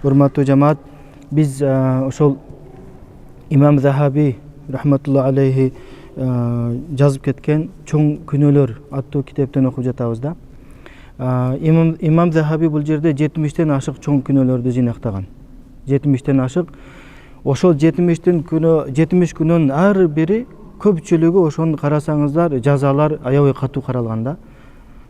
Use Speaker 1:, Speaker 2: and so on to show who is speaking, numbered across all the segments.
Speaker 1: Урматтуу жамаат, биз ошол имам Захаби рахматулла алейхи жазып кеткен чоң күнөөлөр аттуу китептен окуп жатабыз да. Имам Захаби бул жерде 70тен ашык чоң күнөөлөрдү жыйнактаган. 70тен ашык. Ошол 70 күнөөнүн ар бири көпчүлүгү ошону карасаңыздар жазалар аябай катуу каралган да.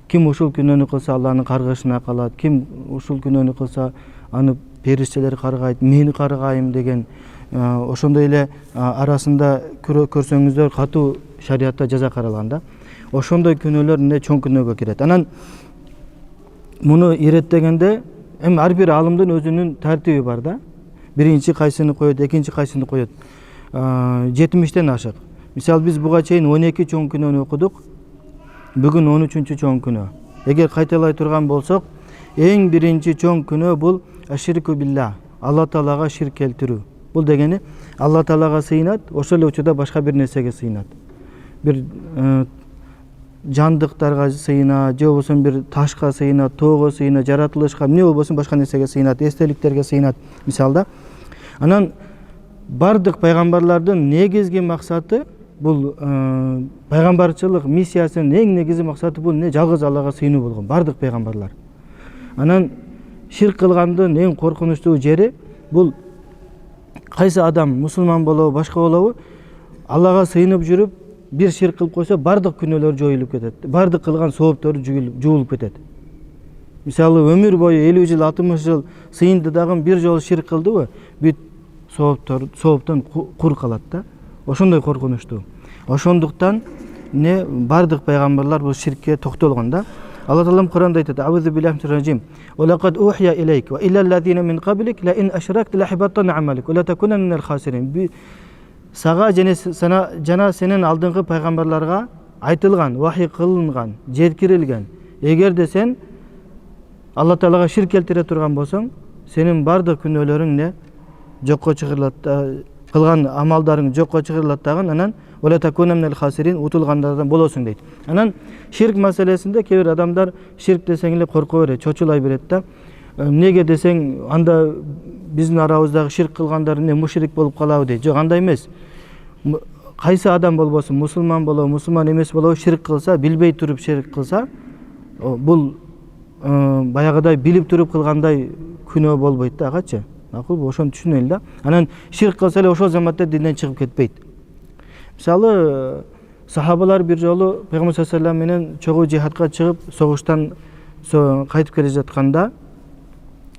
Speaker 1: Ким ушул күнөөнү кылса Алланын каргышына калат, ким ушул күнөөнү кылса аны периштелер каргайт, мени каргайм деген ошондой эле арасында көрсөңүздөр катуу шариатта жаза каралган да. Ошондой күнөөлөр эмне чоң күнөөгө кирет. Анан муну иреттегенде эми ар бир алымдын өзүнүн тартиби бар да. Биринчи кайсыны коет, экинчи кайсыны коет. 70тен ашык. Мисалы биз буга чейин 12 чоң күнөөнү окудук. Бүгүн 13-чү чоң күнөө. Эгер кайталай турган болсок, эң биринчи чоң күнөө бул аширку билла, Алла Таалага ширк келтирүү. Бул дегени Алла Таалага сыйынат, ошол эле учурда башка бир нерсеге сыйынат. Бир жандыктарга сыйынат, же болбосо бир ташка сыйынат, тоого сыйынат, жаратылышка, эмне болбосо башка нерсеге сыйынат, эстеликтерге сыйынат мисалда. Анан бардык пайгамбарлардын негизги максаты бул пайгамбарчылык миссиясынын эң негизги максаты бул эмне? Жалгыз Аллага сыйынуу болгон бардык пайгамбарлар. Анан ширк кылгандын эң коркунучтуу жери бул кайсы адам мусулман болобу, башка болобу, Аллага сыйынып жүрүп бир ширк кылып койсо бардык күнөөлөр жоюлуп кетет. Бардык кылган сооптору жуулуп кетет. Мисалы өмүр бою 50 жыл, 60 жыл сыйынды дагы бир жолу ширк кылдыбы, бүт сооптон кур калат да. Ошондой коркунучтуу. Ошондуктан не бардык пайгамбарлар бул ширкке токтолгон да. Алла Таалам Куранда айтат: "Аузу биллахи минаш раджим. Ва лакад ухия илейк ва илал лазина мин каблик ла ин ашракта ла хибаттана амалик ва ла такунанна минал хасирин." Сага жана сенин алдыңкы пайгамбарларга айтылган, вахий кылынган, жеткирилген. Эгерде сен Алла Таалага ширк келтире турган болсоң, сенин бардык күнөөлөрүң не жокко чыгырылат, кылган амалдарың жокко чыгырылат дагы, анан ола такуна минал хасирин, утулгандардан болосуң дейт. Анан ширк маселесинде кээ бир адамдар ширк десең эле корко берет, чочулай берет да. Эмнеге десең, анда биздин арабыздагы ширк кылгандар эмне мушрик болуп калабы дейт. Жок, андай эмес. Кайсы адам болбосун, мусулман болобу, мусулман эмес болобу, ширк кылса, билбей туруп ширк кылса, бул баягыдай билип туруп кылгандай күнөө болбойт да, агачы. Макулбу, ошону түшүнөлү да. Анан ширк кылса эле ошол заматта динден чыгып кетпейт. Мисалы, сахабалар бир жолу Пайгамбар саллаллаху алейхи менен чогуу жихадка чыгып, согуштан кайтып келе жатканда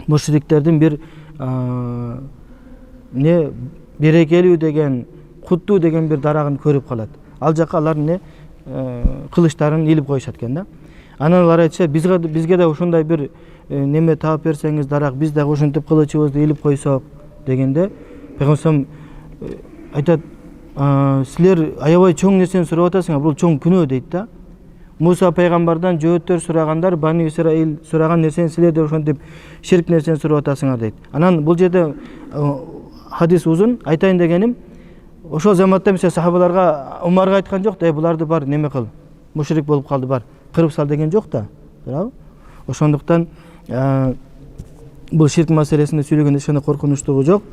Speaker 1: мушриктердин бир берекелүү деген, куттуу деген бир дарагын көрүп калат. Ал жака алар кылычтарын илип коюшат экен да. Анан алар айтышат: бизге да ошондой бир неме таап берсеңиз дарак, биз дагы ошентип кылычыбызды илип койсок дегенде, Пайгамбар айтат: силер аябай чоң нерсени сурап атасыңар, бул чоң күнөө дейт да. Муса пайгамбардан жөөттөр сурагандар, Бани Исраил сураган нерсени силер да ошентип ширк нерсени сурап атасыңар дейт. Анан бул жерде хадис узун, айтайын дегеним, ошол заматта мисалы сахабаларга, Умарга айткан жок да, буларды бар неме кыл, мушрик болуп калды, бар кырып сал деген жок да. Туурабы? Ошондуктан бул ширк маселесинде сүйлөгөндө ошондой коркунучтугу жок.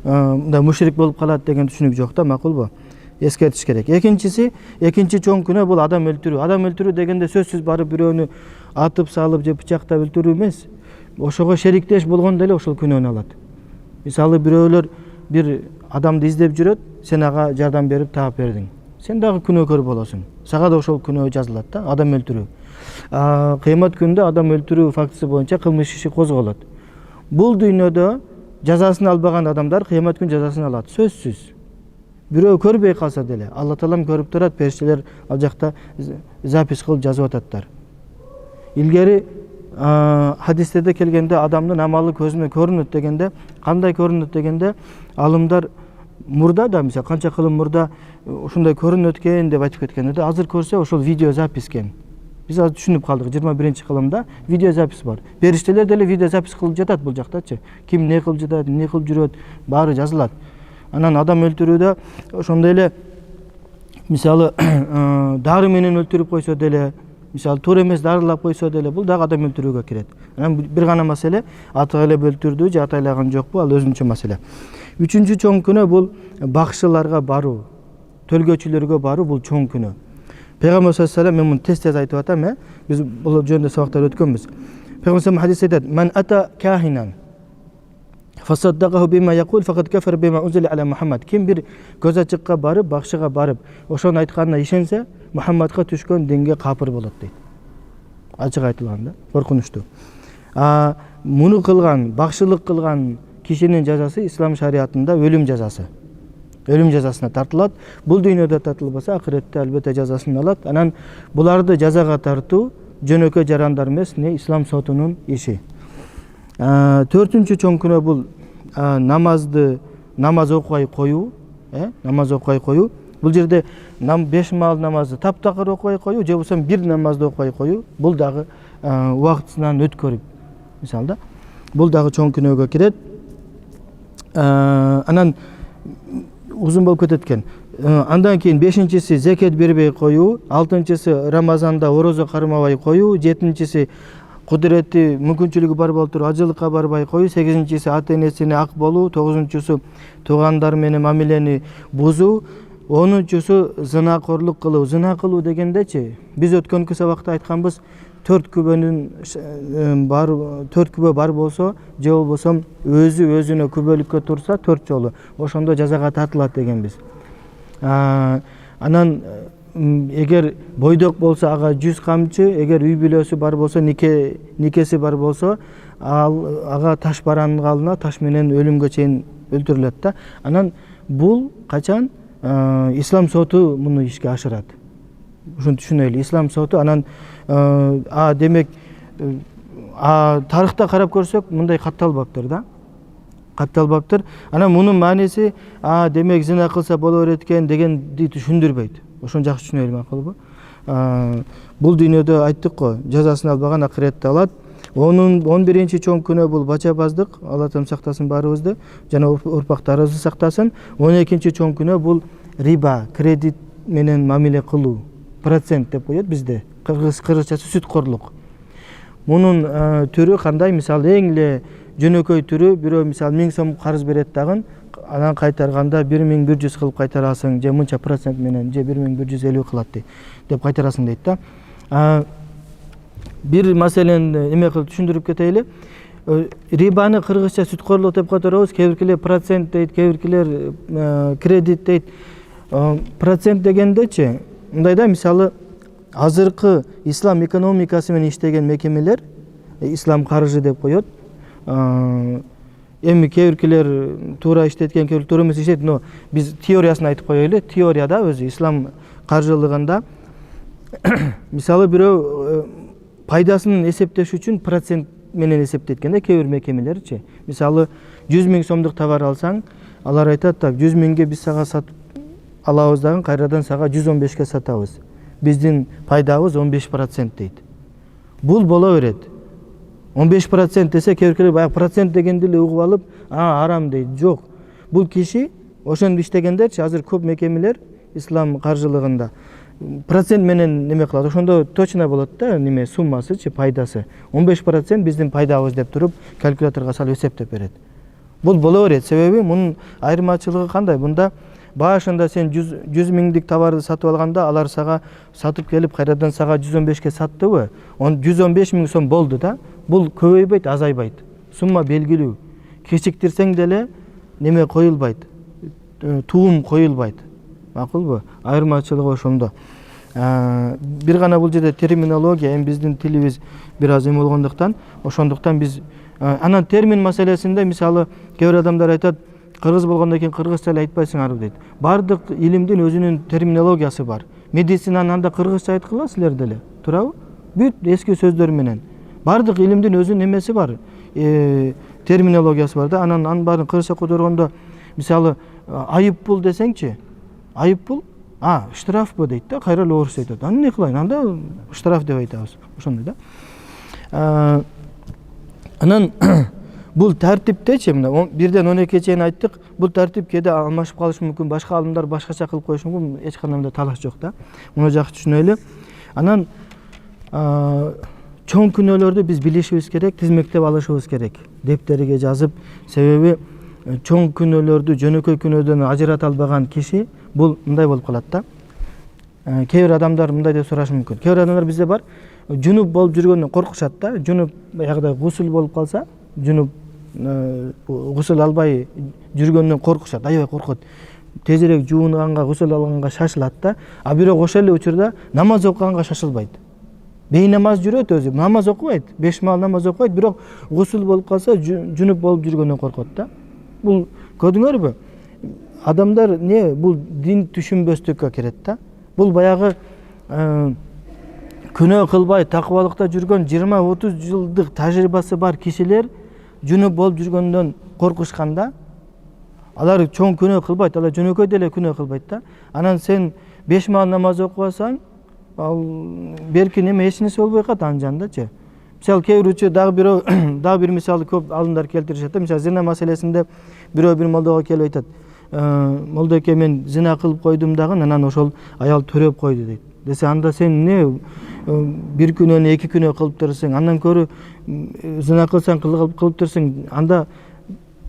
Speaker 1: Мында мушрик болуп калат деген түшүнүк жок да, макулбу? Эскертиш керек. Экинчи чоң күнөө бул адам өлтүрүү. Адам өлтүрүү дегенде сөзсүз барып бирөөнү атып салып же бычактап өлтүрүү эмес. Ошого шериктеш болгондо эле ошол күнөөнү алат. Мисалы бирөөлөр бир адамды издеп жүрөт, сен ага жардам берип таап бердиң. Сен дагы күнөөкөр болосуң. Сага да ошол күнөө жазылат да, адам өлтүрүү. Кыямат күнүндө адам өлтүрүү фактысы боюнча кылмыш иши козголот. Бул дүйнөдө жазасын албаган адамдар кыямат күнү жазасын алат, сөзсүз. Бирөө көрбөй калса деле, Алла Таалам көрүп турат, периштелер ал жакта запись кылып жазып ататтар. Илгери хадистерде келгенде адамдын амалы көзүнө көрүнөт дегенде, кандай көрүнөт дегенде, алымдар мурда да, мисалы канча кылым мурда ушундай көрүнөт экен деп айтып кеткен да, азыр көрсө ошол видео запись экен. Биз азыр түшүнүп калдык, 21 кылымда видео запись бар. Периштелер деле видео запись кылып жатат бул жактачы. Ким не кылып жатат, эмне кылып жүрөт, баары жазылат. Анан адам өлтүрүүдө ошондой эле мисалы дары менен өлтүрүп койсо деле мисалы туура эмес дарылап койсо деле бул дагы адам өлтүрүүгө кирет. Анан бир гана маселе атайлап өлтүрдү же атайлаган жокпу, ал өзүнчө маселе. Үчүнчү чоң күнөө бул бакшыларга баруу, төлгөчүлөргө баруу бул чоң күнөө. Пейгамбер саллаллаху алейхи ва саллям, мен муну тез айтып атам, биз бул жөнүндө сабактар өткөнбүз. Пейгамбер хадис айтат: "Мен ата кахинан фасаддакаху бима якул факат кафар бима унзила аля Мухаммад." Ким бир көз ачыкка барып, бакшыга барып, ошонун айтканына ишенсе, Мухаммадка түшкөн динге капыр болот дейт. Ачык айтылган да, коркунучтуу. Муну кылган, бакшылык кылган кишинин жазасы ислам шариатында өлүм жазасы. Өлүм жазасына тартылат. Бул дүйнөдө тартылбаса, акыретте албетте жазасын алат. Анан буларды жазага тартуу жөнөкөй жарандар эмес, ислам сотунун иши. Төртүнчү чоң күнөө бул намаз окубай коюу, намаз окубай коюу. Бул жерде 5 маал намазды таптакыр окубай коюу, же болбосо бир намазды окубай коюу, бул дагы убактысынан өткөрүп, мисалда, бул дагы чоң күнөөгө кирет. Анан узун болуп кетет экен. Андан кийин 5-чиси зекет бербей коюу, 6-чысы Рамазанда орозо кармабай коюу, 7-чиси кудурети, мүмкүнчүлүгү бар болуп туруп ажылыкка барбай коюу, 8-чиси ата энесине ак болуу, 9-чусу туугандар менен мамилени бузуу, 10-чусу зынакорлук кылуу. Зына кылуу дегендечи, биз өткөнкү сабакта айтканбыз, 4 күбө бар болсо, же болбосо өзүнө күбөлүккө турса 4 жолу, ошондо жазага тартылат дегенбиз. Анан эгер бойдок болсо ага 100 камчы, эгер үй бүлөсү бар болсо, никеси бар болсо, ага таш баранга алынат, таш менен өлүмгө чейин өлтүрүлөт да. Анан бул качан ислам соту муну ишке ашырат. Ушуну түшүнөлү. Ислам соту анан демек тарыхта карап көрсөк, мындай катталбаптыр да. Катталбаптыр. Анан мунун мааниси демек зина кылса боло берет экен дегенди түшүндүрбөйт. Ошону жакшы түшүнөлү, макулбу? Бул дүйнөдө айттык го, жазасын албаган акыретте алат. 11-чи чоң күнөө бул бачабаздык. Алла таала сактасын баарыбызды, жана урпактарыбызды сактасын. 12-чи чоң күнөө бул риба, кредит менен мамиле кылуу. Процент деп коет бизде. Кыргызчасы сүткорлук. Мунун түрү кандай? Мисалы эң эле жөнөкөй түрү, бирөө мисалы 1000 сом карыз берет дагы, анан кайтарганда 1100 кылып кайтарасың, же мынча процент менен, же 1150 кылат деп кайтарасың дейт да. Бир маселени эме кылып түшүндүрүп кетели. Рибаны кыргызча сүткорлук деп которобуз, кээ биркилер процент дейт, кээ биркилер кредит дейт. Процент дегендечи, мындай да, мисалы азыркы ислам экономикасы менен иштеген мекемелер ислам каржы деп коет. Эми кээ биркилер туура иштеткен, кээ биркилер туура эмес иштейт, но биз теориясын айтып коелу. Теорияда өзү ислам каржылыгында мисалы бирөө пайдасын эсептеш үчүн процент менен эсептейт экен да, кээ бир мекемелерчи. Мисалы 100 000 сомдук товар алсаң, алар айтат так, 100 000ге биз сага сатып алабыз дагы, кайрадан сага 115ке сатабыз. Биздин пайдабыз 15% дейт. Бул боло берет. 15% десе, кээ биркилер баягы процент дегенди эле угуп алып, арам дейт. Жок. Бул киши ошондо иштегендерчи, азыр көп мекемелер ислам каржылыгында процент менен неме кылат. Ошондо точно болот да, неме суммасычы, пайдасы. 15% биздин пайдабыз деп туруп, калькуляторго салып эсептеп берет. Бул боло берет. Себеби мунун айырмачылыгы кандай? Мында башында сен 100 000дик товарды сатып алганда, алар сага сатып келип кайрадан сага 115ке саттыбы? 115 000 сом болду да. Бул көбөйбөйт, азайбайт. Сумма белгилүү. Кечиктирсең деле неме коюлбайт. Туум коюлбайт. Макулбу? Айырмачылыгы ошондо. Бир гана бул жерде терминология, эми биздин тилибиз бир аз эме болгондуктан, ошондуктан биз анан термин маселесинде мисалы кээ бир адамдар айтат, кыргыз болгондон кийин кыргызча эле айтпайсыңарбы дейт. Бардык илимдин өзүнүн терминологиясы бар. Медицинаны анда кыргызча айткыла силер деле, туурабы? Бүт эски сөздөр менен. Бардык илимдин өзүнүн эмеси бар, терминологиясы бар да. Анан баарын кыргызча которгондо мисалы айып пул десеңчи, айып пул, штрафпы дейт да, кайра эле орусча айтат. Аны эмне кылайын? Анда штраф деп айтабыз. Ошондой да. Анан бул тартиптечи, мына 1ден 12ге чейин айттык. Бул тартип кээде алмашып калышы мүмкүн, башка алымдар башкача кылып коюшу мүмкүн, эч кандай талаш жок да. Муну жакшы түшүнөлү. Анан чоң күнөөлөрдү биз билишибиз керек, тизмектеп алышыбыз керек, дептериге жазып. Себеби чоң күнөөлөрдү жөнөкөй күнөөдөн ажырата албаган киши бул мындай болуп калат да. Кээ бир адамдар мындай деп сурашы мүмкүн. Кээ бир адамдар бизде бар, жунуп болуп жүргөндөн коркушат да. Жунуп баягыдай гусул болуп калса, жунуп гусул албай жүргөндөн коркушат, аябай коркот. Тезирээк жуунганга, гусул алганга шашылат да. А бирок ошол эле учурда намаз окуганга шашылбайт. Бейнамаз жүрөт өзү, намаз окубайт, 5 маал намаз окубайт, бирок гусул болуп калса, жунуп болуп жүргөндөн коркот да. Бул көрдүңөрбү? Адамдар не бул дин түшүнбөстүккө кирет да. Бул баягы күнөө кылбай такыбалыкта жүргөн 20-30 жылдык тажрыйбасы бар кишилер жунуп болуп жүргөндөн коркушканда, алар чоң күнөө кылбайт, алар жөнөкөй деле күнөө кылбайт да. Анан сен 5 маал намаз окубасаң, ал берки неме эч нерсе болбой калат анын жанындачы. Мисалы кээ бир дагы бир мисалы көп алымдар келтиришет да. Мисалы зина маселесинде бирөө бир молдого келип айтат. Молдо эке, мен зина кылып койдум дагы, анан ошол аял төрөп койду дейт. Десе, анда сен не бир күнөөнү 2 күнөө кылып турсаң, андан көрү зина кылсаң кылып турсаң, анда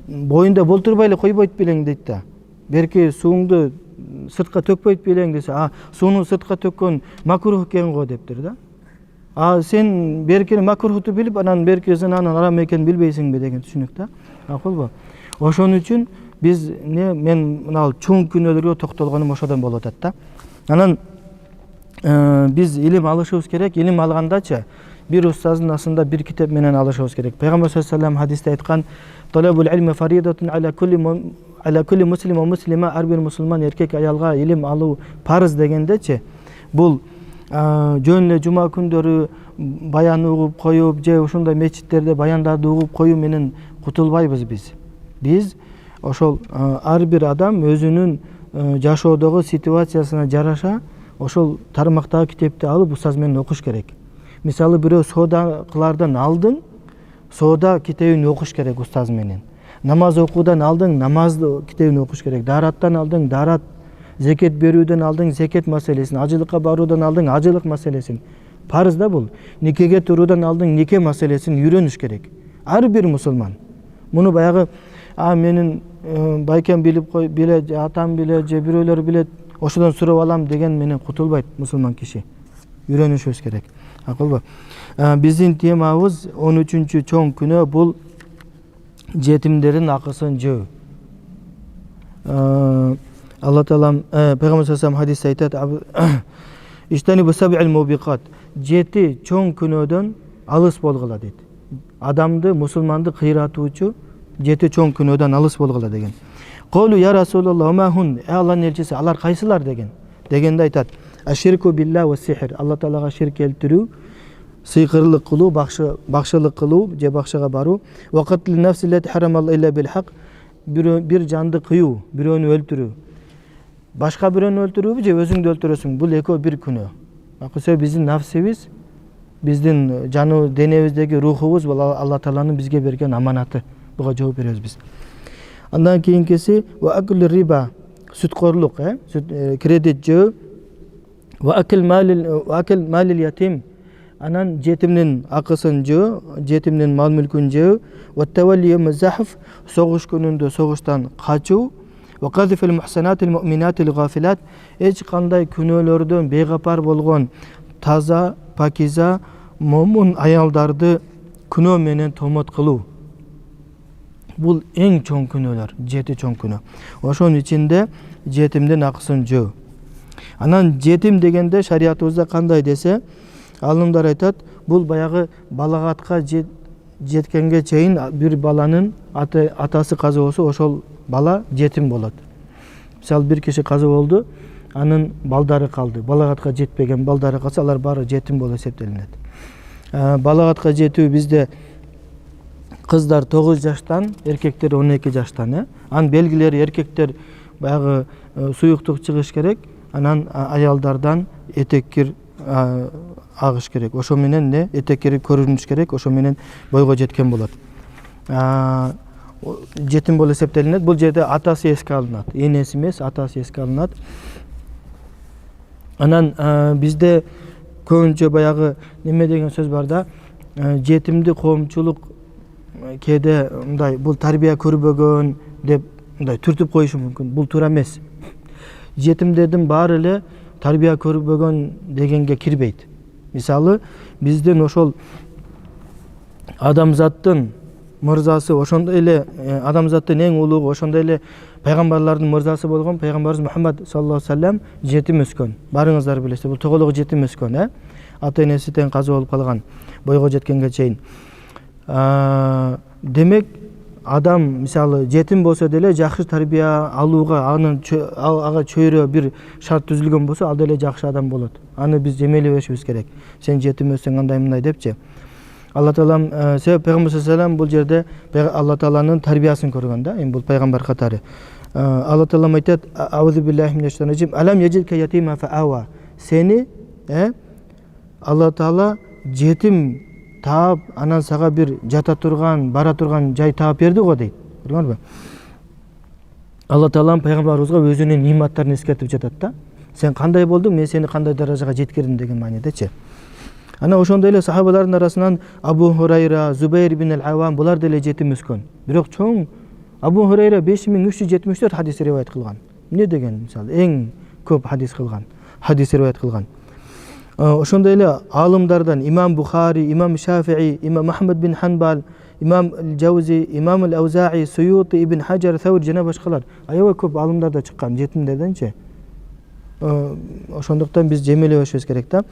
Speaker 1: боюнда болтурбай эле койбойт белең дейт да. Берки сууңду сыртка төкпөйт белең десе, сууну сыртка төккөн макрух экен го дептир да. Сен беркини макрухту билип, анан берки зинанын арам экенин билбейсиңби деген түшүнүк да. Макулбу? Ошон үчүн биз мен мына чоң күнөөлөргө токтолгонум ошодон болуп атат да. Анан биз илим алышыбыз керек. Илим алгандачы бир устаздын астында бир китеп менен алышыбыз керек. Пайгамбар саллаллаху алейхи ва саллям хадисте айткан: "Талабул илми фаридатун аля кулли муслим ва муслима", ар бир мусулман эркек аялга илим алуу парыз дегендечи, бул жөн эле жума күндөрү баян угуп коюп, же ушундай мечиттерде баяндарды угуп коюу менен кутулбайбыз биз. Биз ошол ар бир адам өзүнүн жашоодогу ситуациясына жараша ошол тармактагы китепти алып устаз менен окуш керек. Мисалы бирөө соода кылардан алдын соода китебин окуш керек устаз менен. Намаз окуудан алдын намаз китебин окуш керек. Дараттан алдын дарат, зекет берүүдөн алдын зекет маселесин, ажылыкка баруудан алдын ажылык маселесин. Парыз да бул. Никеге туруудан алдын нике маселесин үйрөнүш керек. Ар бир мусулман. Муну баягы менин байкем биле, атам биле, же бирөөлөр билет, ошодон сурап алам деген менен кутулбайт мусулман киши. Үйрөнүшүбүз керек. Акылбы? Биздин темабыз 13-чү чоң күнөө бул жетимдердин акысын жөө. Алла Таалам Пайгамбар саллаллаху алейхи ва саллям хадисте айтат: "Иштани бу саб'ил мубиқат", 7 чоң күнөөдөн алыс болгула дейт. Адамды, мусулманды кыйратуучу 7 чоң күнөөдөн алыс болгула деген. Колу я Расулаллах ма хун, Алланын элчиси, алар кайсылар деген. Дегенде айтат: "Аширку билла ва сихр", Алла Таалага ширк келтирүү, сыйкырлык кылуу, бакшылык кылуу же бакшага баруу, ва катлу нафси лати харамалла илля бил хак, бир жанды кыюу, бирөөнү өлтүрүү. Башка бирөөнү өлтүрүүбү же өзүңдү өлтүрөсүң, бул экөө бир күнөө. Акысы биздин нафсибиз, биздин жану денебиздеги рухубуз бул Алла Тааланын бизге берген аманаты. Буга жооп беребиз биз. Андан кийинкиси ва акл риба, сүткөрлүк, кредит жөө, ва акл малил ятим, анан жетимдин акысын жөө, жетимдин мал мүлкүн жөө, ва тавалли мазахф, согуш күнүндө согуштан качуу, ва казифил мухсанатил муъминатил гафилат, эч кандай күнөөлөрдөн бейгапар болгон таза, пакиза, момун аялдарды күнөө менен томот кылуу. Бул эң чоң күнөөлөр, 7 чоң күнөө. Ошонун ичинде жетимдин акысын жөө. Анан жетим дегенде шариятыбызда кандай десе, алымдар айтат, бул баягы балагатка жеткенге чейин бир баланын атасы каза болсо, ошол бала жетим болот. Мисалы бир киши каза болду, анын балдары калды. Балагатка жетпеген балдары калса, алар баары жетим болуп эсептелинет. Балагатка жетүү bizde кыздар 9 жаштан, эркектер 12 жаштан. Анын белгилери эркектер баягы суюктук чыгыш керек, анан аялдардан этеккир агыш керек. Ошо менен этеккир көрүнүш керек, ошо менен бойго жеткен болот. Жетим болуп эсептелинет. Бул жерде атасы эске алынат. Энеси эмес, атасы эске алынат. Анан бизде көбүнчө баягы неме деген сөз бар да, жетимди коомчулук кээде мындай бул тарбия көрбөгөн деп мындай түртүп коюшу мүмкүн. Бул туура эмес. Жетимдердин баары эле тарбия көрбөгөн дегенге кирбейт. Мисалы, биздин ошол адамзаттын мырзасы, ошондой эле адамзаттын эң улугу, ошондой эле пайгамбарлардын мырзасы болгон пайгамбарыбыз Мухаммад саллаллаху алейхи вассалам жетим өскөн. Барыңыздар билесиздер, бул тоголоого жетим өскөн, ата энеси тең казы болуп калган бойго жеткенге чейин. Демек, адам мисалы жетим болсо деле жакшы тарбия алууга, ага чөйрө бир шарт түзүлгөн болсо, ал деле жакшы адам болот. Аны биз жемелебешибиз керек. Сен жетим өссөң андай мындай депчи. Алла Таалам себеп пайгамбар саллаллаху алейхи вассалам бул жерде Алла Тааланын тарбиясын көргөн да, эми бул пайгамбар катары. Алла Таалам айтат: "Аузу биллахи минеш шайтанир раджим. Алам яджидка ятима фаава." Сени Алла Таала жетим таап, анан сага бир жата турган, бара турган жай таап берди го дейт. Көрдүңөрбү? Алла Таалам пайгамбарыбызга өзүнүн ниматтарын эскертип жатат да. Сен кандай болдуң, мен сени кандай даражага жеткирдим деген маанидечи. Ана ошондой эле сахабалардын арасынан Абу Хурайра, Зубайр ибн ал-Авам булар деле жетим өскөн. Бирок чоң Абу Хурайра 5374 хадис риваят кылган. Эмне деген мисалы эң көп хадис риваят кылган. Ошондой эле алымдардан Имам Бухари, Имам Шафии, Имам Ахмад бин Ханбал, Имам Ал-Джаузи, Имам Ал-Аузаи, Суюти, Ибн Хаджар, Саур жана башкалар аябай көп алымдарда чыккан жетимдерденчи. Ошондуктан биз жемелебешибиз керек да.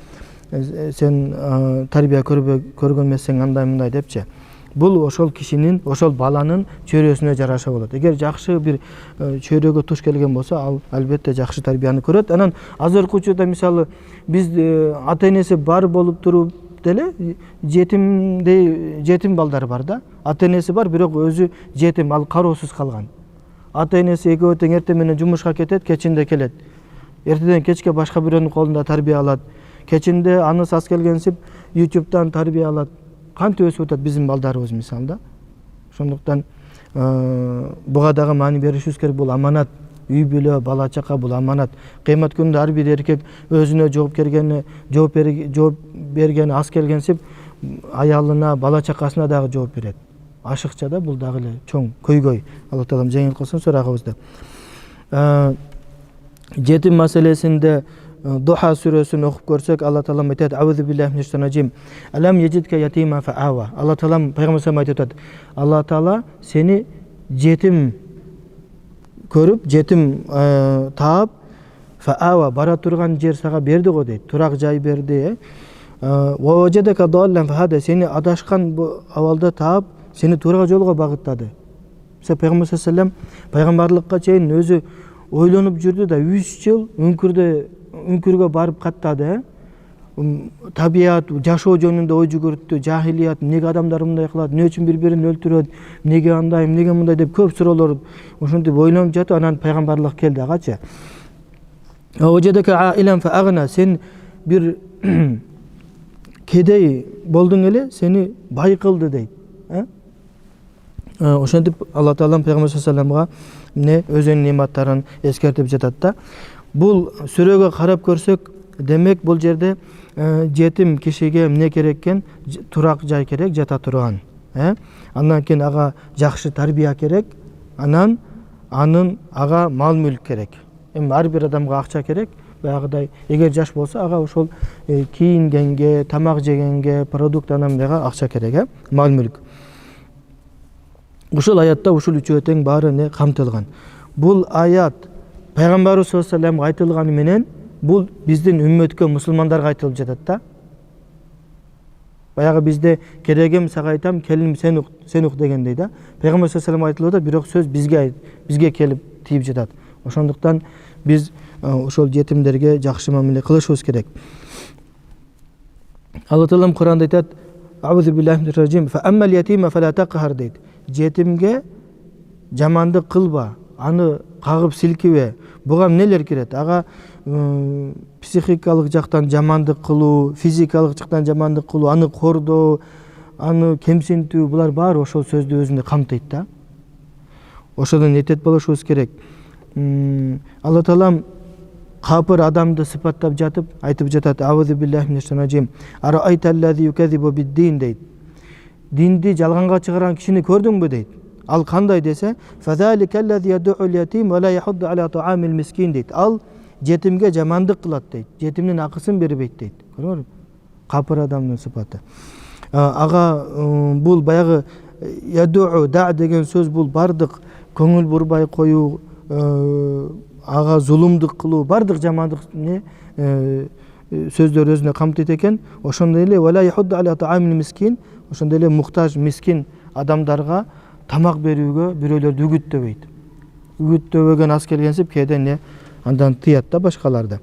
Speaker 1: Сен тарбия көргөн эмессең андай мындай депчи. Бул ошол кишинин, ошол баланын чөйрөсүнө жараша болот. Эгер жакшы бир чөйрөгө туш келген болсо, ал албетте жакшы тарбияны көрөт. Анан азыркы учурда мисалы биз ата энеси бар болуп туруп деле жетим балдар бар да. Ата энеси бар, бирок өзү жетим, ал кароосуз калган. Ата энеси экөө тең эртең менен жумушка кетет, кечинде келет. Эртеден кечке башка бирөөнүн колунда тарбия алат. Кечинде анысы аз келгенсип YouTube'дан тарбия алат. Кантип өсүп атат биздин балдарыбыз мисалда. Ошондуктан буга дагы маани беришибиз керек. Бул аманат. Үй бүлө, бала чака бул аманат. Кыямат күнүндө ар бир эркек өзүнө жооп бергени аз келгенсип аялына, бала чакасына дагы жооп берет. Ашыкча да бул дагы эле чоң көйгөй. Алла Таалам жеңил кылсын сурагыбызды. Жетим маселесинде Духа сүрөсүн окуп көрсөк, Алла Таалам айтат: "Аузу биллахи минеш шайтанир раджим. Алам яджидка ятима фаава." Алла Таалам пайгамбар саллаллаху алейхи айтат: "Алла Таала сени жетим көрүп, жетим таап, фаава бара турган жер сага берди го" дейт. Турак жай берди. "Ва важадака даллан фахада." Сени адашкан абалда таап, сени туура жолго багыттады. Пайгамбар саллаллаху алейхи вассалам пайгамбарлыкка чейин өзү ойлонуп жүрдү да 3 жыл үңкүргө барып каттады. Табият, жашоо жөнүндө ой жүгүрттү, жахилият, эмнеге адамдар мындай кылат, эмне үчүн бири-бирин өлтүрөт, эмнеге андай, эмнеге мындай деп көп суроолор ошентип ойлонуп жатып, анан пайгамбарлык келди агачы. "Важадака аилан фаагна." Сен бир кедей болдуң эле, сени бай кылды дейт. Ошентип Алла Таалам пайгамбар саллаллаху алейхи вассаламга өзүнүн нематтарын эскертип жатат да. Бул сүрөгө карап көрсөк, демек бул жерде жетим кишиге эмне керек экен? Турак жай керек, жата турган. Андан кийин ага жакшы тарбия керек, анан ага мал мүлк керек. Эми ар бир адамга акча керек. Баягыдай, эгер жаш болсо, ага ошол кийингенге, тамак жегенге, продукт анамдайга акча керек, мал мүлк. Ушул аятта ушул үчөө тең баары камтылган. Бул аят пайгамбарыбыз саллаллаху алейхи вассаламга айтылганы менен бул биздин үммөткө, мусулмандарга айтылып жатат да. Баягы бизде керегим сага айтам, келиним сен ук дегендей да. Пайгамбар саллаллаху алейхи вассаламга айтылып атат, бирок сөз бизге келип тийип жатат. Ошондуктан биз ошол жетимдерге жакшы мамиле кылышыбыз керек. Алла Таалам Куранда айтат: "Аузу биллахи минеш раджим. Фа аммал ятима фала тaqhar" дейт. Жетимге жамандык кылба, аны кагып силкибе. Буга эмнелер кирет? Ага психикалык жактан жамандык кылуу, физикалык жактан жамандык кылуу, аны кордоо, аны кемсинтүү, булар баары ошол сөздү өзүндө камтыйт да. Ошодон этет болушубуз керек. Алла Таалам капыр адамды сыпаттап жатып айтып жатат: "Аузу биллахи минеш раджим. Араайталлази юказибу биддин" дейт. Динди жалганга чыгарган кишини көрдүңбү дейт. Ал кандай десе: "Фазаликаллази ядуул ятим ва ла яхудду аля таамил мискин" дейт. Ал жетимге жамандык кылат дейт. Жетимдин акысын бербейт дейт. Көрдүңөрбү? Капыр адамдын сыпаты. Ага бул баягы ядуу да деген сөз бул бардык көңүл бурбай коюу, ага зулумдук кылуу, бардык жамандык сөздөр өзүнө камтыйт экен. Ошондой эле вала яхудду аля таамил мискин, ошондой эле муктаж, мискин адамдарга тамак берүүгө бирөөлөрдү үгүттөбөйт. Үгүттөбөгөн аз келгенсип кээде андан тыят да башкаларды.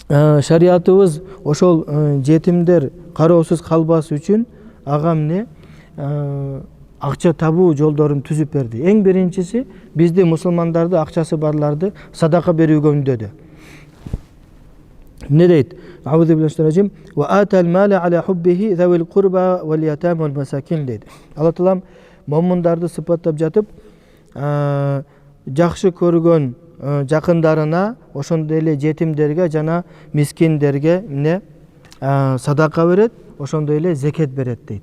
Speaker 1: Шариятыбыз ошол жетимдер кароосуз калбас үчүн ага акча табуу жолдорун түзүп берди. Эң биринчиси бизди мусулмандарды, акчасы барларды садака берүүгө үндөдү. Ne deyt? Euzubillahimineşşeytanirracim. Ve atel mâle ala hubbihi zevil kurba vel yetâme vel mesakin deydi. Allah Teala momundарды sıpatlap jatıp жакшы көргөн жакындарына, ошондой эле жетимдерге жана мискиндерге садака берет, ошондой эле зекет берет дейт.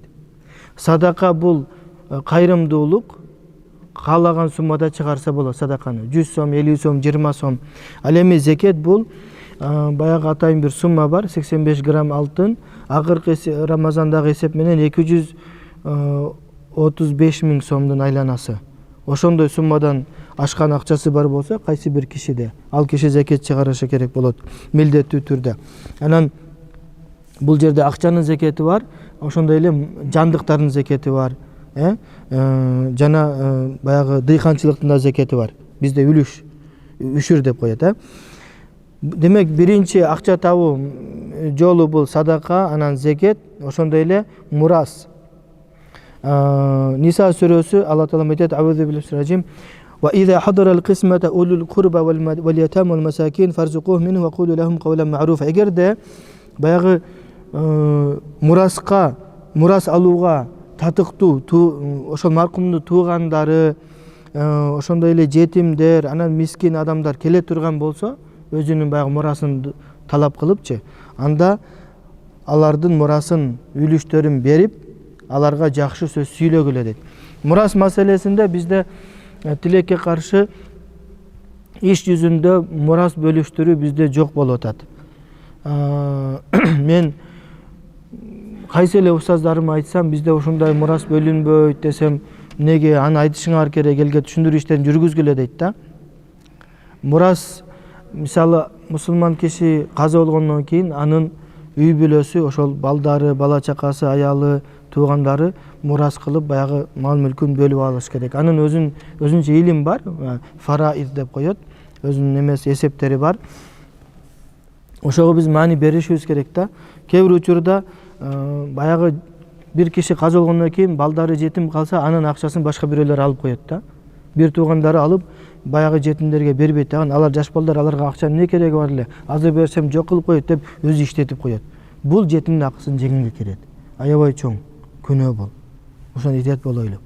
Speaker 1: Садака бул кайрымдуулук, каалаган суммада чыгарса болот садаканы. 100 сом, 50 сом, 20 сом. Ал эми зекет бул баягы атайын бир сумма бар, 85 грамм алтын, акыркы Рамазандагы эсеп менен 235 000 сомдун айланасы. Ошондой суммадан ашкан акчасы бар болсо, кайсы бир кишиде ал киши зекет чыгарышы керек болот, милдеттүү түрдө. Анан бул жерде акчанын зекети бар, ошондой эле жандыктардын зекети бар, жана баягы дыйканчылыктын да зекети бар. Бизде үшүр деп коет, Демек биринчи акча табуу жолу бул садака, анан зекет, ошондой эле мурас. Ниса сүрөсү Алла Таала айтат: "Аузу биллахи раджим. Ва иза хадарал кисмата улул курба вал ятам вал масакин фарзукух минху ва кулу лахум кавлан ма'руфа." Эгерде баягы мурас алууга татыктуу ошол маркумдун туугандары, ошондой эле жетимдер, анан мискин адамдар келе турган болсо, өзүнүн баягы мурасын талап кылыпчы, анда алардын мурасын, үлүштөрүн берип, аларга жакшы сөз сүйлөгүлө дейт. Мурас маселесинде бизде тилекке каршы иш жүзүндө мурас бөлүштүрүү бизде жок болуп атат. Мен кайсы эле устаздарыма айтсам, бизде ушундай мурас бөлүнбөйт десем, неге аны айтышыңар керек, элге түшүндүрүү иштерин жүргүзгүлө дейт да. Мурас, мисалы, мусулман киши каза болгондон кийин анын үй бүлөсү, ошол балдары, бала чакасы, аялы, туугандары мурас кылып баягы мал мүлкүн бөлүп алыш керек. Анын өзүнчө илим бар, фараиз деп коет, өзүнүн эмес эсептери бар. Ошого биз маани беришибиз керек да. Кээ бир учурда баягы бир киши каза болгондон кийин балдары жетим калса, анын акчасын башка бирөөлөр алып коет да. Бир туугандары алып баягы жетимдерге бербейт дагы, алар жаш балдар, аларга акчанын не кереги бар эле, азыр берсем жок кылып коет деп өзү иштетип коет. Бул жетимдин акысын жегенге кирет. Аябай чоң күнөө бул. Ошону идет болойлу.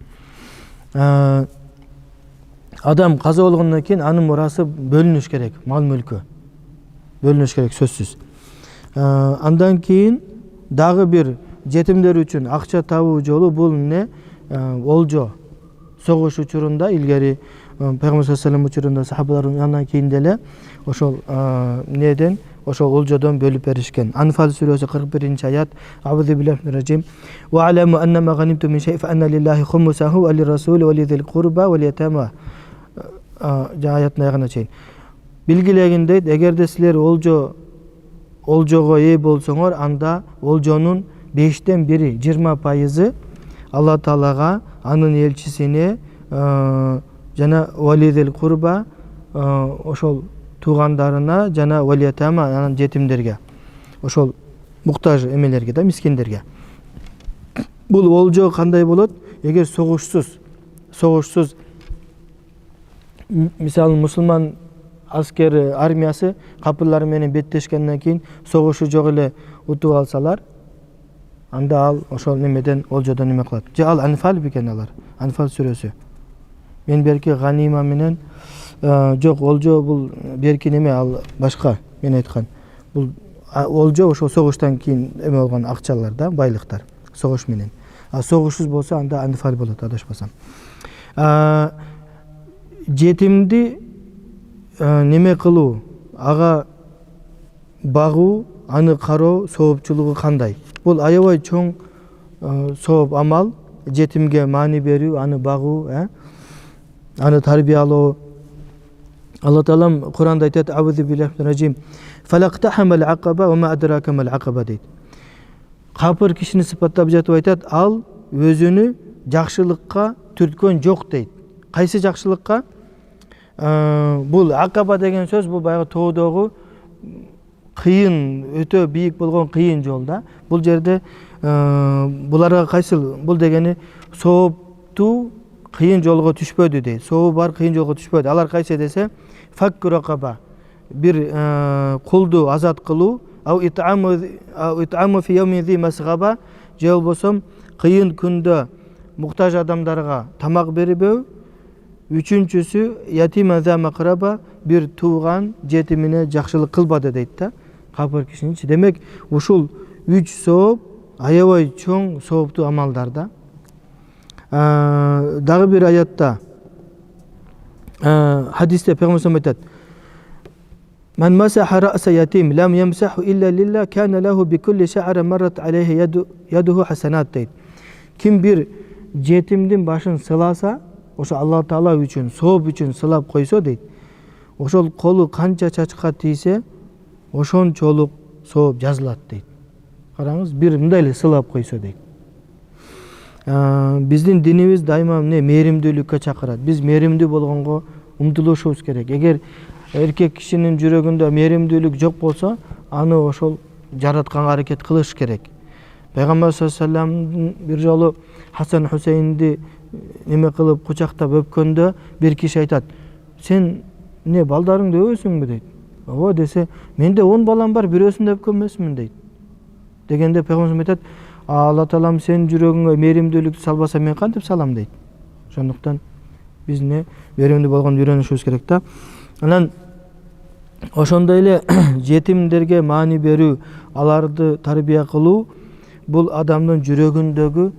Speaker 1: Адам каза болгондон кийин анын мурасы бөлүнүш керек, мал мүлкү бөлүнүш керек, сөзсүз. Андан кийин дагы бир жетимдер үчүн акча табуу жолу бул олжо. Согуш учурунда илгери Пайгамбар саллаллаху алейхи ва саллям учурунда сахабалардын андан кийин деле ошол ошол олжодон бөлүп беришкен. Анфал сүрөсү 41-аят. Аузу биллахи минер раджим. Ва аламу аннама ганимтум мин шай'ин фа анна лиллахи хумусаху ва лиррасули ва лизил курба ва лиятама. Аятына аягына чейин. Билгилегин дейт, эгерде силер олжого ээ болсоңор, анда олжонун 5тен 1, 20% Алла Таалага, анын элчисине жана валидел курба, ошол туугандарына жана валиятама, анан жетимдерге, ошол муктаж эмелерге да, мискиндерге. Бул олжо кандай болот? Эгер согушсуз, мисалы мусулман аскер армиясы капырлар менен беттешкенден кийин согушу жок эле утуп алсалар, анда ал ошол немеден олжодон неме кылат. Же ал Анфал бекен, алар Анфал сүрөсү. Мен белки Ганима менен Жок, олжо бул берки неме, ал башка. Мен айткан. Бул олжо ошо согуштан кийин эме болгон акчалар да, байлыктар. Согуш менен. Согушсуз болсо анда анфаль болот, адашпасам. Жетимди неме кылуу, ага багуу, аны кароо соопчулугу кандай? Бул аябай чоң сооп амал. Жетимге маани берүү, аны багуу, аны тарбиялоо. Алла Таалам Кур'анда айтат: "Аузу биллахи минер раджим. Фалактахамал акаба ва ма адрака мал акаба" дейт. Капыр кишини сыпаттап жатып айтат: ал өзүнү жакшылыкка түрткөн жок дейт. Кайсы жакшылыкка? Бул акаба деген сөз, бул баягы тоодогу кыйын, өтө бийик болгон кыйын жол да. Бул жерде буларга кайсыл? Бул дегени сооптуу кыйын жолго түшпөдү дейт. Сообу бар кыйын жолго түшпөдү. Алар кайсы десе, факку ракаба, бир кулду азат кылуу, ау ит'аму фи яумин зи масгаба, же болбосо кыйын күндө муктаж адамдарга тамак бербөө. Үчүнчүсү ятима за макраба, бир тууган жетимине жакшылык кылбады дейт да. Капыр кишиничи. Демек, ушул 3 сооп аябай чоң сооптуу амалдар да. Дагы бир аятта, хадисте Пейгамбар айтат: "Ман масаха раса ятим лам ямсаху илля лилла, кана лаху би кулли ша'ра маррат алейхи ядуху хасанат" дейт. Ким бир жетимдин башын сыласа, ошо Алла Таала үчүн, сооп үчүн сылап койсо дейт, ошол колу канча чачка тийсе, ошончолук сооп жазылат дейт. Караңыз, бир мындай эле сылап койсо дейт. Биздин динибиз дайыма мээримдүүлүккө чакырат. Биз мээримдүү болгонго умтулушубуз керек. Эгер эркек кишинин жүрөгүндө мээримдүүлүк жок болсо, аны ошол жаратканга аракет кылыш керек. Пайгамбар саллаллаху алейхи вассалам бир жолу Хасан Хусейнди неме кылып кучактап өпкөндө бир киши айтат: "Сен не балдарыңды өбөсүңбү?" дейт. "Ооба" десе, "Менде 10 балам бар, бирөөсүн да өпкөн эмесмин" дейт. Дегенде Пайгамбар айтат: "Алла Таалам сен жүрөгүңө мээримдүүлүктү салбаса, мен кантип салам" дейт. Ошондуктан биз мээримдүү болгонду үйрөнүшүбүз керек да. Анан ошондой эле жетимдерге маани берүү, аларды тарбия кылуу, бул адамдын жүрөгүндөгү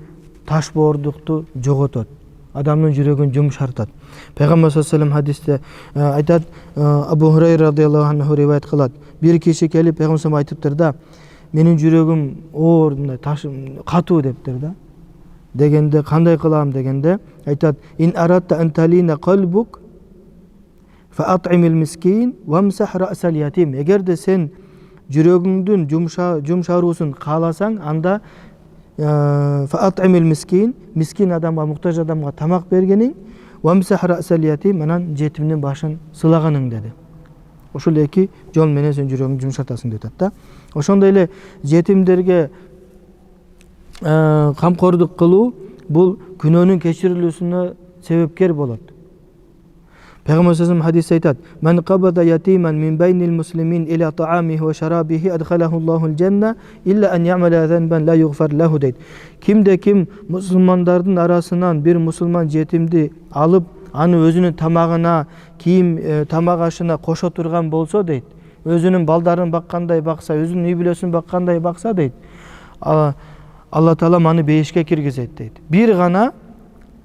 Speaker 1: таш боордукту жоготот. Адамдын жүрөгүн жумшартат. Пайгамбар саллаллаху алейхи вассалам хадисте айтат, Абу Хурайра радыйаллаху анху риваят кылат. Бир киши келип Пайгамбар айтыптыр да: "Менин жүрөгүм оор, таш катуу" дептир да. Дегенде, кандай кылам дегенде, айтат: "Ин аратта анталина qalbuk fa at'imil miskin wamsah ra'sal yatim." Эгерде сен жүрөгүңдүн жумшаруусун кааласаң, анда фаат'имил мискин адамга, муктаж адамга тамак бергениң, вамсах рa'сал ятим, анан жетимдин башын сылаганың деди. Ошол эки жол менен сен жүрөгүңдү жумшартасың деп атат да. Ошондой эле жетимдерге камкордук кылуу, бул күнөөнүн кечирилүүсүнө себепкер болот. Пайгамбар саллаллаху хадисте айтат: "Ман qabada yatiman min baynil muslimin ila ta'amihi wa sharabihi adkhalahu Allahu al-janna illa an ya'mala dhanban la yughfar lahu" дейт. Кимде ким мусулмандардын арасынан бир мусулман жетимди алып, аны өзүнүн тамагына, кийим тамак ашына кошо турган болсо дейт, өзүнүн балдарын баккандай бакса, өзүнүн үй бүлөсүн баккандай бакса дейт, Алла Таалам аны бейишке киргизет дейт. Бир гана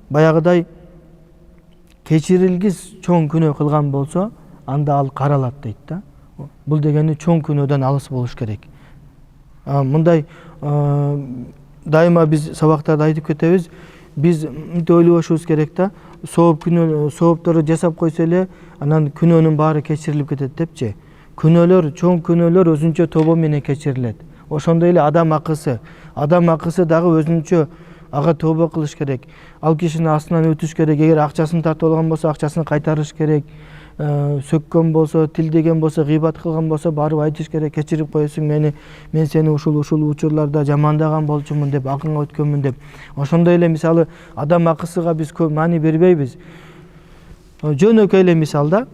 Speaker 1: баягыдай кечирилгис чоң күнөө кылган болсо, анда ал каралат дейт да. Бул дегени чоң күнөөдөн алыс болуш керек. Мындай дайыма биз сабактарда айтып кетебиз, биз мынтип ойлобошубуз керек да. Соопторду жасап койсо эле, анан күнөөнүн баары кечирилип кетет депчи. Күнөөлөр, чоң күнөөлөр өзүнчө тобо менен кечирилет. Ошондой эле адам акысы дагы өзүнчө ага тобо кылыш керек. Ал кишинин астынан өтүш керек. Эгер акчасын тартып алган болсо, акчасын кайтарыш керек. Сөккөн болсо, тилдеген болсо, гыйбат кылган болсо, барып айтыш керек: "Кечирип коесуң, мен сени ушул учурларда жамандаган болчумун" деп, акыңа өткөнмүн деп. Ошондой эле мисалы адам акысыга биз көп маани бербейбиз. Жөнөкөй эле мисал да.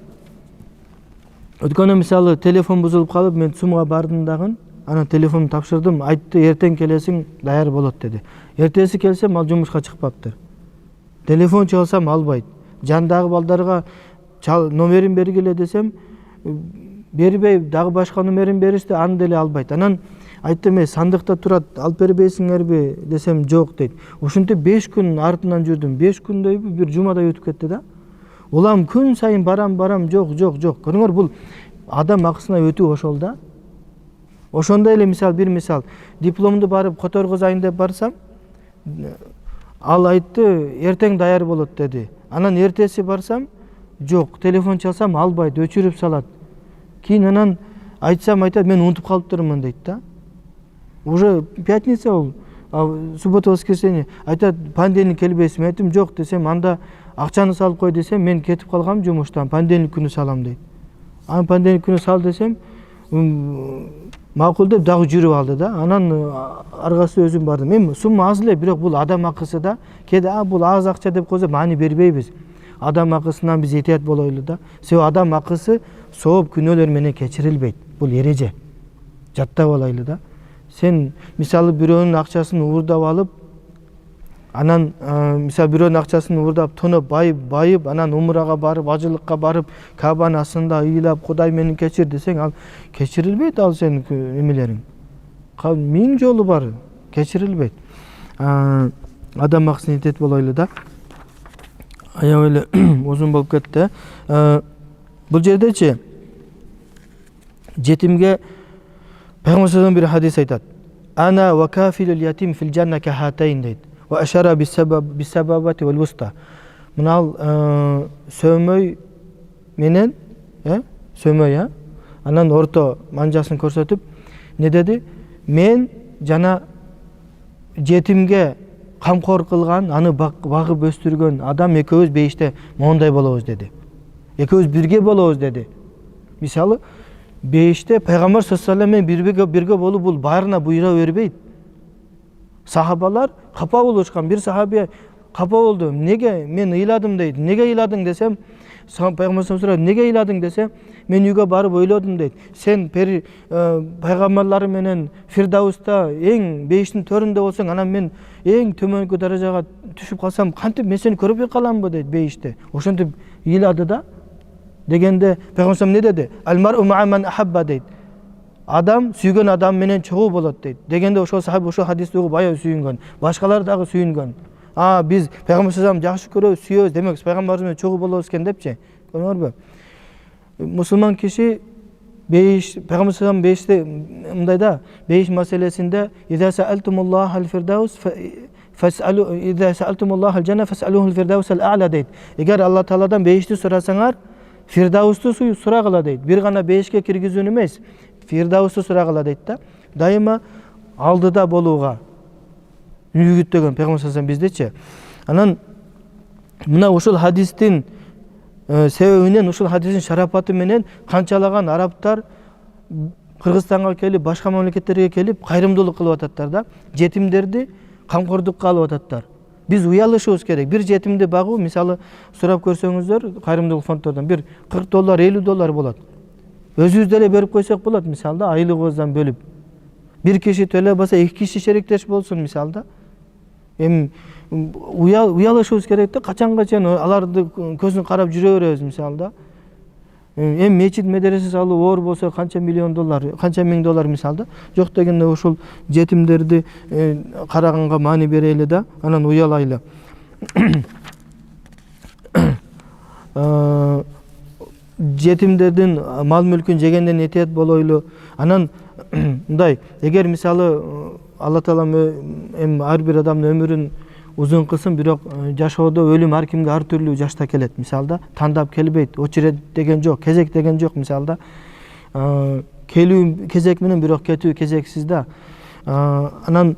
Speaker 1: Өткөнү мисалы телефон бузулуп калып, мен ЦУМга бардым дагы, анан телефонду тапшырдым, айтты: "Эртең келесиң, даяр болот" деди. Эртеси келсем, ал жумушка чыкпаптыр. Телефон чалсам албайт. Жандагы балдарга номерин бергиле десем, бербей, дагы башка номерин беришти, аны деле албайт. Анан айттым, сандыкта турат, алып бербейсиңерби десем, жок дейт. Ошентип 5 күн артынан жүрдүм. 5 күндөйбү, бир жумадай өтүп кетти да. Улам күн сайын барам, жок. Көрүңөр, бул адам акысына өтүү ошол да. Ошондой эле бир мисал, дипломду барып которгузайын деп барсам, ал айтты, эртең даяр болот деди. Анан эртеси барсам, жок, телефон чалсам албайт, өчүрүп салат. Кийин анан айтсам айтат, мен унутуп калыптырмын дейт да. Уже пятница ол, суббота, воскресенье. Айтат, понедельник келбейсиңби? Айттым, жок десем, анда акчаны салып кой десем, мен кетип калгам жумуштан, понедельник күнү салам дейт. Анан понедельник күнү сал десем, макул деп дагы жүрүп алды да. Анан аргасы өзүм бардым. Эми сумма аз эле, бирок бул адам акысы да. Кээде бул аз акча деп койсо, аны бербейбиз. Адам акысынан биз этият болойлу да. Себеби адам акысы сооп күнөөлөр менен кечирилбейт. Бул эреже. Жаттап алайлы да. Сен мисалы бирөөнүн акчасын уурдап алып, анан мисалы бирөөнүн акчасын уурдап, тоноп, байып, анан умрага барып, ажылыкка барып, Кабанын астында ыйлап, Кудай мени кечир десең, ал кечирилбейт, ал сенин эмелериң. 1000 жолу бар, кечирилбейт. Адам акысын этет болойлу да. Аябай эле узун болуп кетти. Бул жердечи жетимге Пайгамбар bir hadis айтат. Ана ва кафилул ятим фил жанна кахатайн дейт. Ва ашара бисабабати вал вуста. Мынал сөмөй менен, сөмөй, анан орто манжасын көрсөтүп, не деди? Мен жана жетимге камкор кылган, аны багып өстүргөн адам экөөбүз бейиште моундай болобуз деди. Экөөбүз бирге болобуз деди. Мисалы, бейиште Пайгамбар саллаллаху алейхи ва саллям бирге болуп бул баарына буйра бербейт. Сахабалар капа болушкан. Бир сахаби капа болду. Неге мен ыйладым дейт. Неге ыйладың десем, Пайгамбар саллаллаху алейхи неге ыйладың десе, мен үйгө барып ойлодум дейт. Сен пайгамбарлар менен Фирдауста эң бейиштин төрүндө болсоң, анан мен эң төмөнкү даражага түшүп калсам, кантип мен сени көрбөй каламбы дейт бейиште. Ошентип ыйлады да. Дегенде Пайгамбар не деди? Ал-мар'у ма'a man ahabba дейт. Адам сүйгөн адам менен чогуу болот дейт. Дегенде ошол сахаби ошол хадисти угуп аябай сүйүнгөн. Башкалар дагы сүйүнгөн. Биз Пайгамбар саллаллаху жакшы көрөбүз, сүйөбүз, демек пайгамбарыбыз менен чогуу болобуз экен депчи. Көрдүңөрбү? Мусулман киши бейиш, Пайгамбар саллаллаху бейиште мындай да, бейиш маселесинде "Иза са'алтумуллаха ал-фирдаус фас'алу иза са'алтумуллаха ал-жанна фас'алуху ал-фирдаус ал-а'ла" дейт. Эгер Алла Тааладан бейишти сурасаңар, Фирдаусту сурагыла дейт. Бир гана бейишке киргизүүнү эмес, Фирдаусту сурагыла дейт да. Дайыма алдыда болууга үгүттөгөн Пайгамбар саллаллаху биздечи. Анан мына ушул хадистин себебинен, ушул хадистин шарапаты менен канчалаган арабтар Кыргызстанга келип, башка мамлекеттерге келип кайрымдуулук кылып ататтар да. Жетимдерди камкордукка алып ататтар. Биз уялышыбыз керек. Бир жетимди багуу, мисалы, сурап көрсөңүздөр, кайрымдуулук фонддордон бир $40, $50 болот. Өзүбүз деле берип койсок болот, мисалда, айлыгыбыздан бөлүп. Бир киши төлөп баса, 2 киши шериктеш болсун, мисалда. Эми уялышыбыз керек да, качанга чейин аларды көзүн карап жүрө беребиз, мисалда. Эми мечит медресе салуу оор болсо канча миллион доллар, канча миң доллар мисалда. Жок дегенде ушул жетимдерди караганга маани берели да, анан уялайлы. Жетимдердин мал мүлкүн жегенден этият болойлу. Анан мындай, эгер мисалы Алла Таала эми ар бир адамдын өмүрүн узун кылсын, бирок жашоодо өлүм ар кимге ар түрлүү жашта келет, мисалда. Тандап келбейт, очерет деген жок, кезек деген жок, мисалда. Келүү кезек менен, бирок кетүү кезексиз да. Анан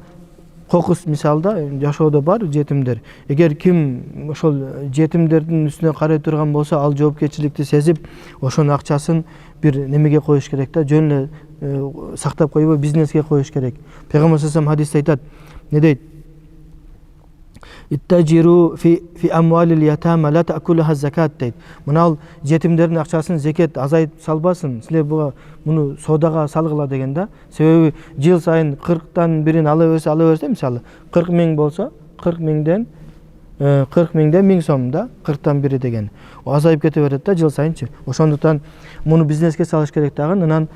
Speaker 1: кокус, мисалда, жашоодо бар жетимдер. Эгер ким ошол жетимдердин үстүнө карай турган болсо, ал жоопкерчиликти сезип, ошонун акчасын бир немеге коюш керек да, жөн эле сактап койбой бизнеске коюш керек. Пайгамбар саллаллаху алейхи хадисте айтат, не дейт? Иттажиру фи амвалил ятама ла та'кулуха закат дейт. Мына жетимдердин акчасын зекет азайтып салбасын, силер муну содага салгыла деген да. Себеби жыл сайын 40тан бирин ала берсе, мисалы 40 миң болсо, 40 миңден 40 миңден 1000 сом да, 40тан бири деген. Азайып кете берет да жыл сайынчы. Ошондуктан муну бизнеске салыш керек дагы. Анан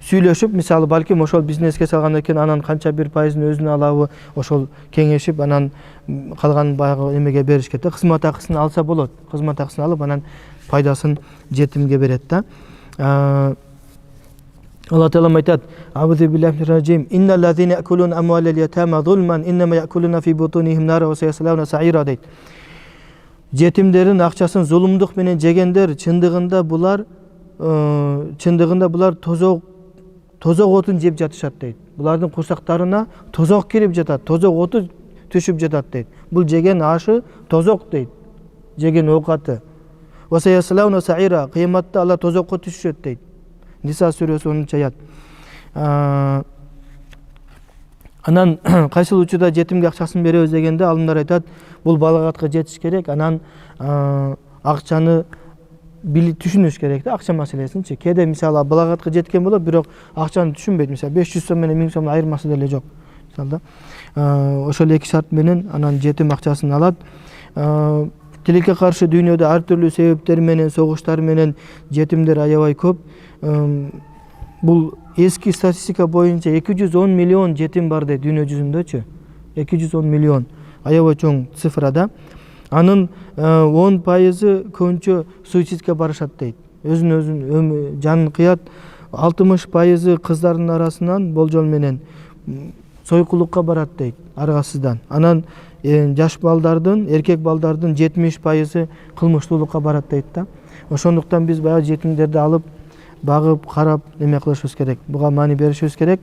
Speaker 1: сүйлөшүп, мисалы балким ошол бизнеске салгандан кийин анан канча бир пайызын өзүнө алабы, ошол кеңешип, анан калганын баягы эмеге беришет да. Кызмат акысын алса болот. Кызмат акысын алып, анан пайдасын жетимге берет да. Allah Teala aytат: "A'udzu billahi minashaitonir innal ladzina ya'kuluna amwalal yatama zulman innama ya'kuluna fi butunihim nara wa sayaslawna sa'ira" дейт. Жетимдердин акчасын зулумдук менен жегендер чындыгында булар тозок отун жеп жатышат дейт. Булардын курсактарына тозок кирип жатат, тозок оту түшүп жатат дейт. Бул жеген ашы тозок дейт. Жеген оокаты. Wa sayaslawna sa'ira, кыяматта алар тозокко түшүшөт дейт. Ниса сүрөсү 10-аят. Анан кайсыл учурда жетимге акчасын беребиз дегенде алымдар айтат, бул балагатка жетиш керек, анан акчаны түшүнүш керек да, акча маселесинчи. Кээде мисалы балагатка жеткен болот, бирок акчаны түшүнбөйт. Мисалы 500 сом менен 1000 сомдун айырмасы деле жок. Мисалда, ошол эки шарт менен анан жетим акчасын алат. Тилекке каршы дүйнөдө ар түрлүү себептер менен, согуштар менен жетимдер аябай көп. Бул эски статистика боюнча 210 миллион жетим бар дейт дүйнө жүзүндөчү. 210 миллион. Аябай чоң цифра да. Анын 10% көбүнчө суицидке барышат дейт. Өзүн жанын кыят. 60% кыздардын арасынан болжол менен сойкулукка барат дейт, аргасыздан. Анан жаш балдардын, эркек балдардын 70% кылмыштуулукка барат дейт да. Ошондуктан биз баягы жетимдерди алып, багып, карап, неме кылышыбыз керек. Буга маани беришибиз керек.